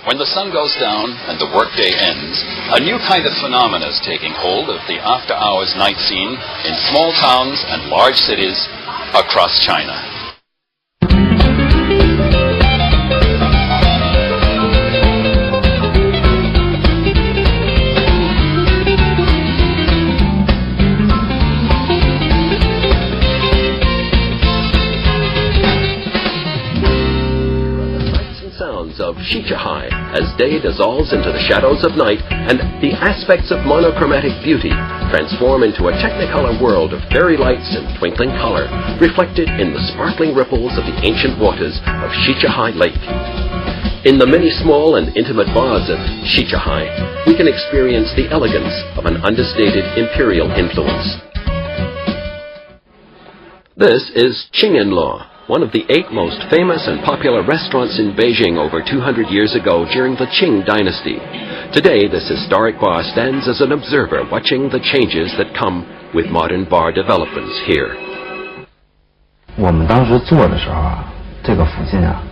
When the sun goes down and the workday ends, a new kind of phenomenon is taking hold of the after-hours night scene in small towns and large cities across China. Of Shichahai as day dissolves into the shadows of night and the aspects of monochromatic beauty transform into a technicolor world of fairy lights and twinkling color reflected in the sparkling ripples of the ancient waters of Shichahai Lake. In the many small and intimate bars of Shichahai, we can experience the elegance of an understated imperial influence. This is Qingyan-Law, one of the 8 most famous and popular restaurants in Beijing over 200 years ago during the Qing dynasty. Today, this historic bar stands as an observer watching the changes that come with modern bar developments here. 我们当时做的时候啊，这个附近啊，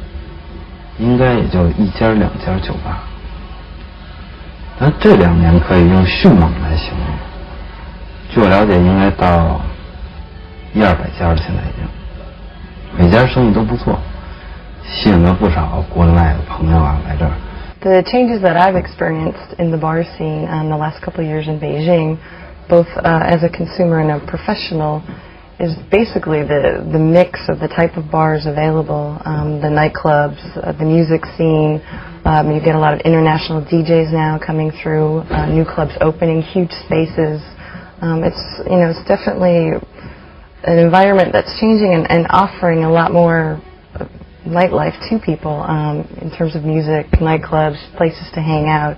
应该也就1家2家酒吧。但这2年可以用迅猛来形容。据我了解，应该到100-200家了，现在已经。 每家生意都不错，吸引了不少国内外的朋友啊来这儿。The changes that I've experienced in the bar scene in the last couple of years in Beijing, both as a consumer and a professional, is basically the mix of the type of bars available, the nightclubs, the music scene. You get a lot of international DJs now coming through, new clubs opening, huge spaces. It's definitely an environment that's changing and offering a lot more nightlife to people in terms of music, nightclubs, places to hang out,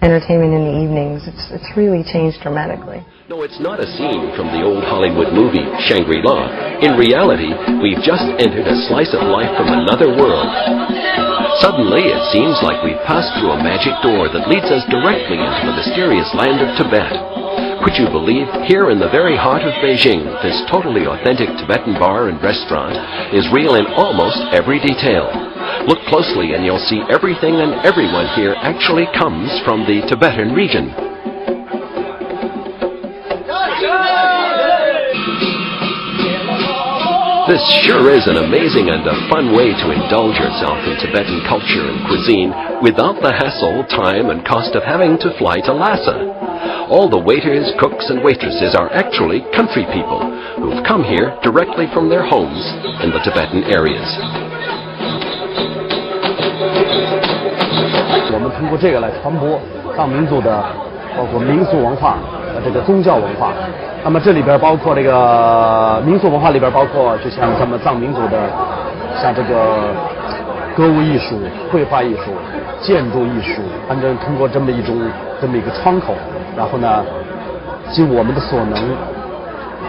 entertainment in the evenings. It's really changed dramatically. No, it's not a scene from the old Hollywood movie, Shangri-La. In reality, we've just entered a slice of life from another world. Suddenly, it seems like we've passed through a magic door that leads us directly into the mysterious land of Tibet. Could you believe, here in the very heart of Beijing, this totally authentic Tibetan bar and restaurant is real in almost every detail. Look closely and you'll see everything and everyone here actually comes from the Tibetan region. This sure is an amazing and a fun way to indulge yourself in Tibetan culture and cuisine without the hassle, time and cost of having to fly to Lhasa. All the waiters, cooks and waitresses are actually country people who've come here directly from their homes in the Tibetan areas. 我们通过这个来传播藏民族的包括民俗文化和这个宗教文化。那么这里边包括这个民俗文化里边包括就像咱们藏民族的像这个歌舞艺术、绘画艺术、建筑艺术，反正通过这么一个窗口，然后呢，尽我们的所能，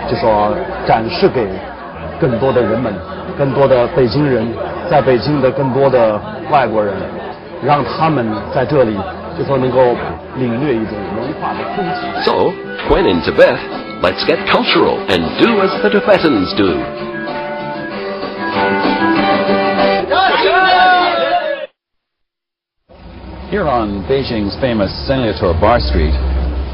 就说展示给更多的人们，更多的北京人，在北京的更多的外国人，让他们在这里就说能够领略一种文化的风情。So, when in Tibet, let's get cultural and do as the Tibetans do. Here on Beijing's famous Senliator Bar Street,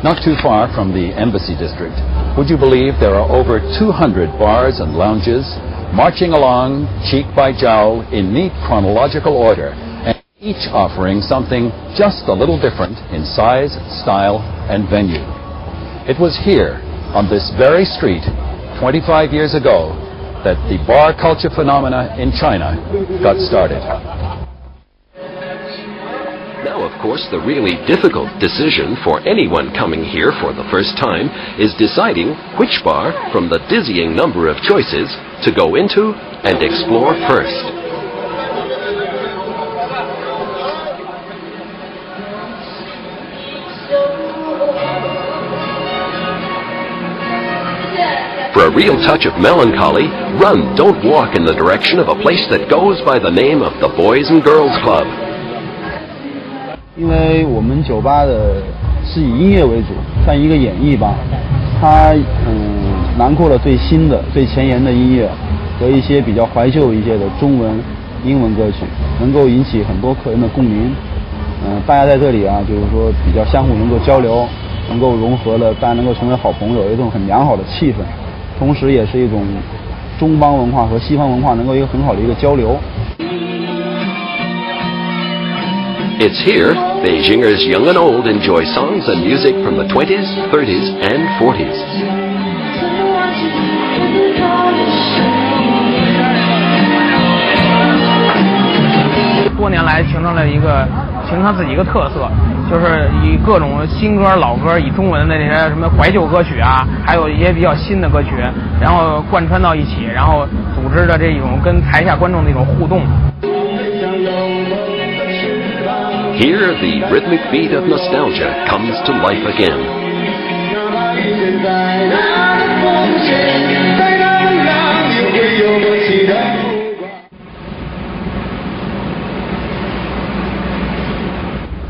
not too far from the Embassy District, would you believe there are over 200 bars and lounges marching along cheek by jowl in neat chronological order, and each offering something just a little different in size, style, and venue. It was here, on this very street, 25 years ago, that the bar culture phenomena in China got started. Now, of course, the really difficult decision for anyone coming here for the first time is deciding which bar from the dizzying number of choices to go into and explore first. For a real touch of melancholy, run, don't walk in the direction of a place that goes by the name of the Boys and Girls Club. 因为我们酒吧的是以音乐为主，算一个演绎吧。它囊括了最新的、最前沿的音乐和一些比较怀旧一些的中文、英文歌曲，能够引起很多客人的共鸣。大家在这里啊，就是说比较相互能够交流，能够融合了，大家能够成为好朋友，有一种很良好的气氛，同时也是一种中方文化和西方文化能够一个很好的一个交流。It's here Beijingers young and old enjoy songs and music from the 20s, 30s, and 40s. 多年来形成自己一个特色，就是以各种新歌、老歌，以中文的那些什么怀旧歌曲啊，还有一些比较新的歌曲，然后贯穿到一起，然后组织的这种跟台下观众的一种互动。Here, the rhythmic beat of nostalgia comes to life again.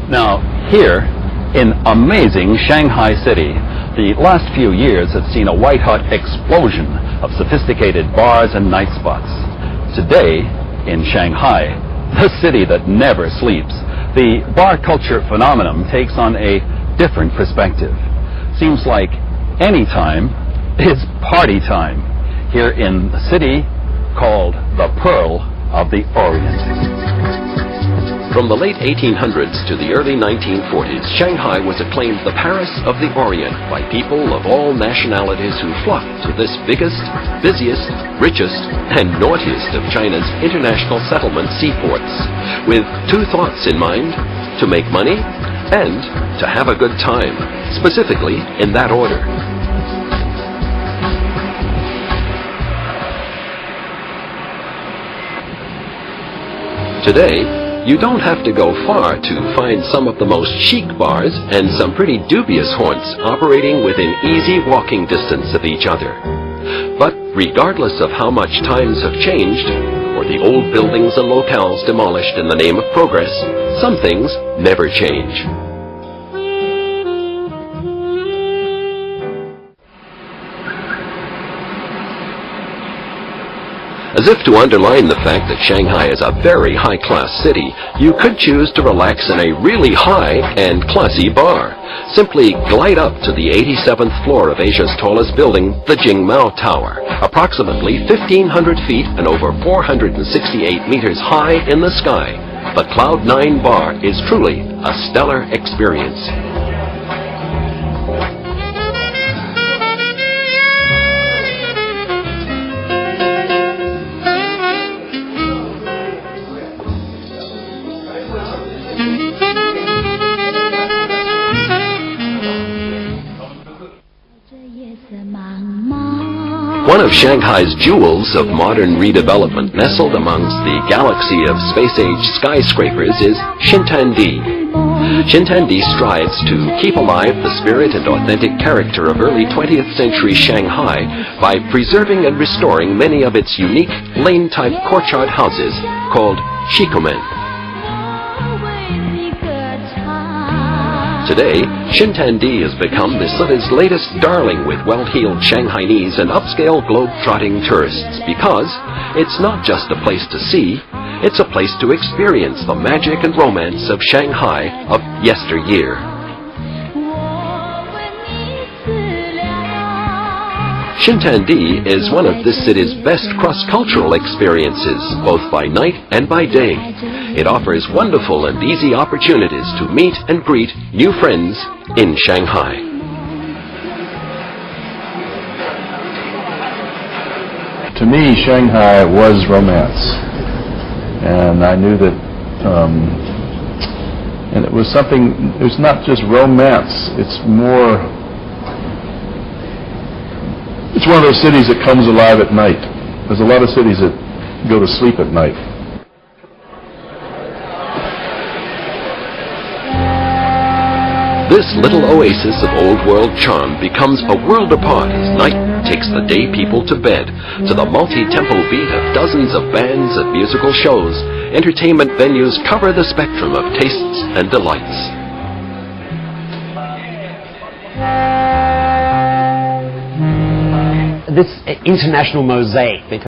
Now, here, in amazing Shanghai City, the last few years have seen a white-hot explosion of sophisticated bars and night spots. Today, in Shanghai, the city that never sleeps, the bar culture phenomenon takes on a different perspective. Seems like any time is party time here in the city called the Pearl of the Orient. From the late 1800s to the early 1940s, Shanghai was acclaimed the Paris of the Orient by people of all nationalities who flocked to this biggest, busiest, richest, and naughtiest of China's international settlement seaports, with two thoughts in mind: to make money and to have a good time, specifically in that order. Today, you don't have to go far to find some of the most chic bars and some pretty dubious haunts operating within easy walking distance of each other. But regardless of how much times have changed, or the old buildings and locales demolished in the name of progress, some things never change. As if to underline the fact that Shanghai is a very high-class city, you could choose to relax in a really high and classy bar. Simply glide up to the 87th floor of Asia's tallest building, the Jingmao Tower, approximately 1,500 feet and over 468 meters high in the sky. The Cloud 9 bar is truly a stellar experience. One of Shanghai's jewels of modern redevelopment, nestled amongst the galaxy of space-age skyscrapers, is Xintandi. Xintandi strives to keep alive the spirit and authentic character of early 20th century Shanghai by preserving and restoring many of its unique lane-type courtyard houses called shikumen. Today, Xintandi has become the city's latest darling with well-heeled Shanghainese and upscale globe-trotting tourists because it's not just a place to see, it's a place to experience the magic and romance of Shanghai of yesteryear. Xintandi is one of this city's best cross-cultural experiences, both by night and by day. It offers wonderful and easy opportunities to meet and greet new friends in Shanghai. To me, Shanghai was romance, and I knew that, and it was something, it's not just romance, it's more, it's one of those cities that comes alive at night. There's a lot of cities that go to sleep at night. This little oasis of old-world charm becomes a world apart as night takes the day people to bed, to the multi-tempo beat of dozens of bands and musical shows. Entertainment venues cover the spectrum of tastes and delights. This international mosaic, because